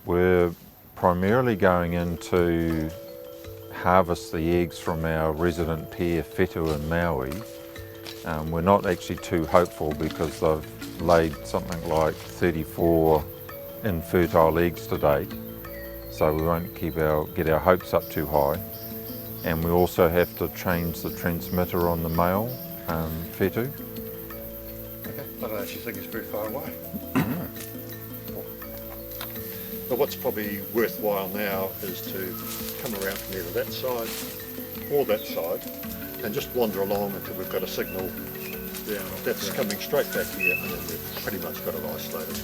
We're primarily going in to harvest the eggs from our resident pair Whetū and Maui. We're not actually too hopeful because they've laid something like 34 infertile eggs to date, so we won't get our hopes up too high. And we also have to change the transmitter on the male Whetū. Okay, I don't actually think it's very far away. But what's probably worthwhile now is to come around from either that side or that side and just wander along until we've got a signal that's coming straight back here, and then we've pretty much got it isolated.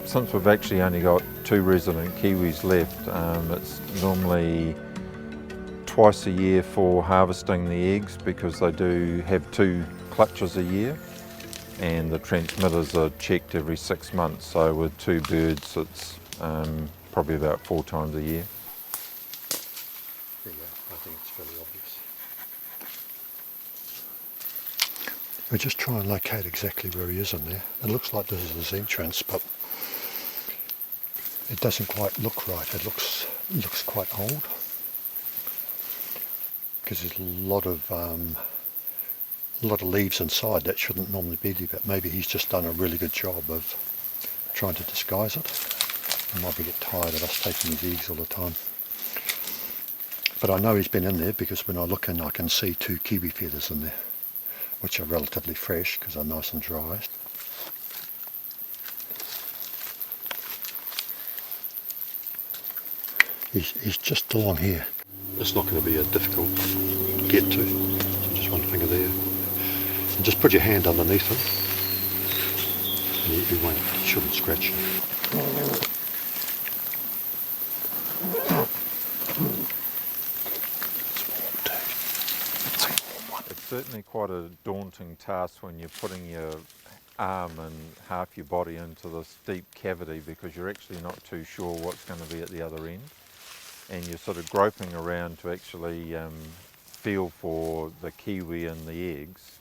Since we've actually only got 2 resident Kiwis left, it's normally twice a year for harvesting the eggs because they do have 2 clutches a year, and the transmitters are checked every 6 months, so with 2 birds it's probably about 4 times a year. There you go, I think it's fairly obvious. We just try and locate exactly where he is in there. It looks like this is his entrance, but it doesn't quite look right. It looks quite old because there's a lot of leaves inside that shouldn't normally be there, but maybe he's just done a really good job of trying to disguise it. He might get tired of us taking his eggs all the time. But I know he's been in there because when I look in I can see 2 kiwi feathers in there, which are relatively fresh because they're nice and dry. He's just along here. It's not going to be a difficult get to, so just one finger there. And just put your hand underneath him, and he shouldn't scratch you. It's certainly quite a daunting task when you're putting your arm and half your body into this deep cavity because you're actually not too sure what's going to be at the other end, and you're sort of groping around to actually feel for the kiwi and the eggs.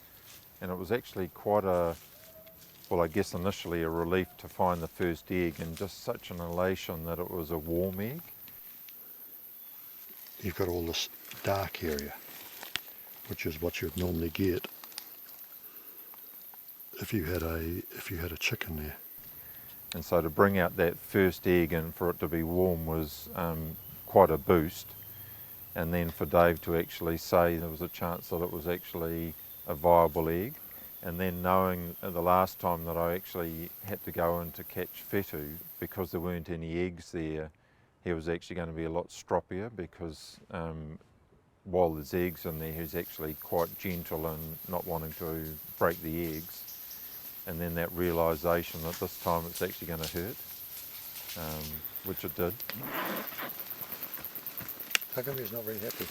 And it was actually quite well, I guess initially a relief to find the first egg, and just such an elation that it was a warm egg. You've got all this dark area, which is what you'd normally get if you had a chicken there. And so to bring out that first egg and for it to be warm was quite a boost. And then for Dave to actually say there was a chance that it was actually a viable egg, and then knowing the last time that I actually had to go in to catch Whetū, because there weren't any eggs there, he was actually going to be a lot stroppier because while there's eggs in there he's actually quite gentle and not wanting to break the eggs. And then that realisation that this time it's actually going to hurt, which it did. How come he's not very happy?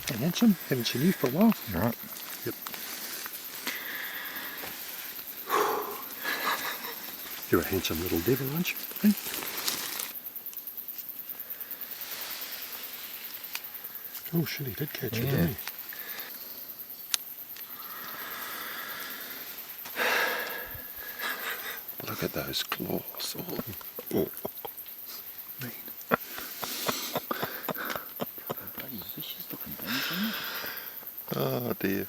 Hey, handsome, haven't seen you for a while. Right. Yep. You're a handsome little devil, aren't you? Hey? Oh shit, he did catch you, didn't he? Look at those claws. Oh. Mean. Oh dear.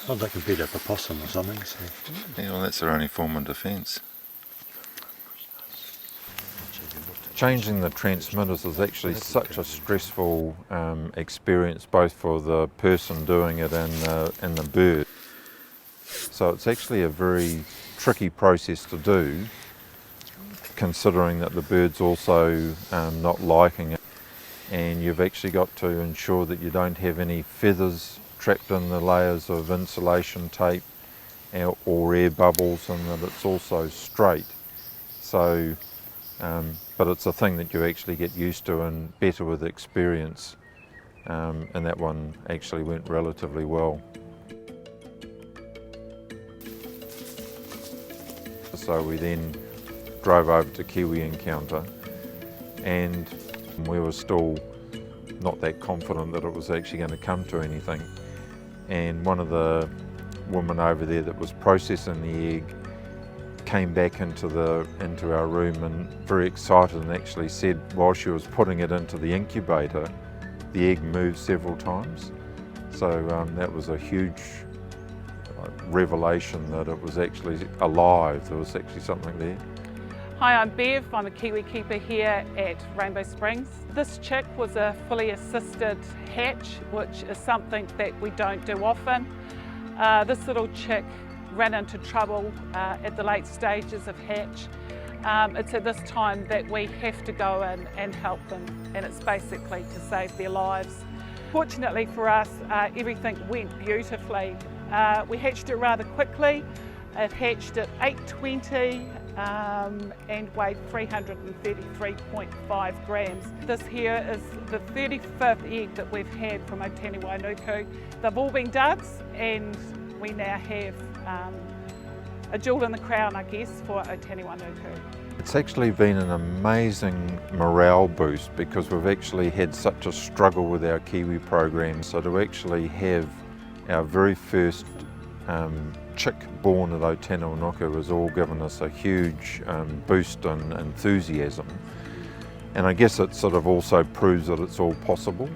Well, they can beat up a possum or something. So. Yeah, well, that's their only form of defence. Changing the transmitters is actually such a stressful experience, both for the person doing it and the bird. So it's actually a very tricky process to do, considering that the bird's also not liking it. and you've actually got to ensure that you don't have any feathers trapped in the layers of insulation tape or air bubbles, and that it's also straight. So, but it's a thing that you actually get used to and better with experience, and that one actually went relatively well. So we then drove over to Kiwi encounter, and we were still not that confident that it was actually going to come to anything. And one of the women over there that was processing the egg came back into our room and very excited, and actually said while she was putting it into the incubator, the egg moved several times. So that was a huge revelation that it was actually alive, there was actually something there. Hi, I'm Bev. I'm a Kiwi keeper here at Rainbow Springs. This chick was a fully assisted hatch, which is something that we don't do often. This little chick ran into trouble at the late stages of hatch. It's at this time that we have to go in and help them, and it's basically to save their lives. Fortunately for us, everything went beautifully. We hatched it rather quickly. It hatched at 8:20 and weighed 333.5 grams. This here is the 35th egg that we've had from Ōtanewainuku. They've all been duds, and we now have a jewel in the crown, I guess, for Ōtanewainuku. It's actually been an amazing morale boost, because we've actually had such a struggle with our Kiwi program. So to actually have our very first chick born at Ōtanewainuku has all given us a huge boost in enthusiasm. And I guess it sort of also proves that it's all possible.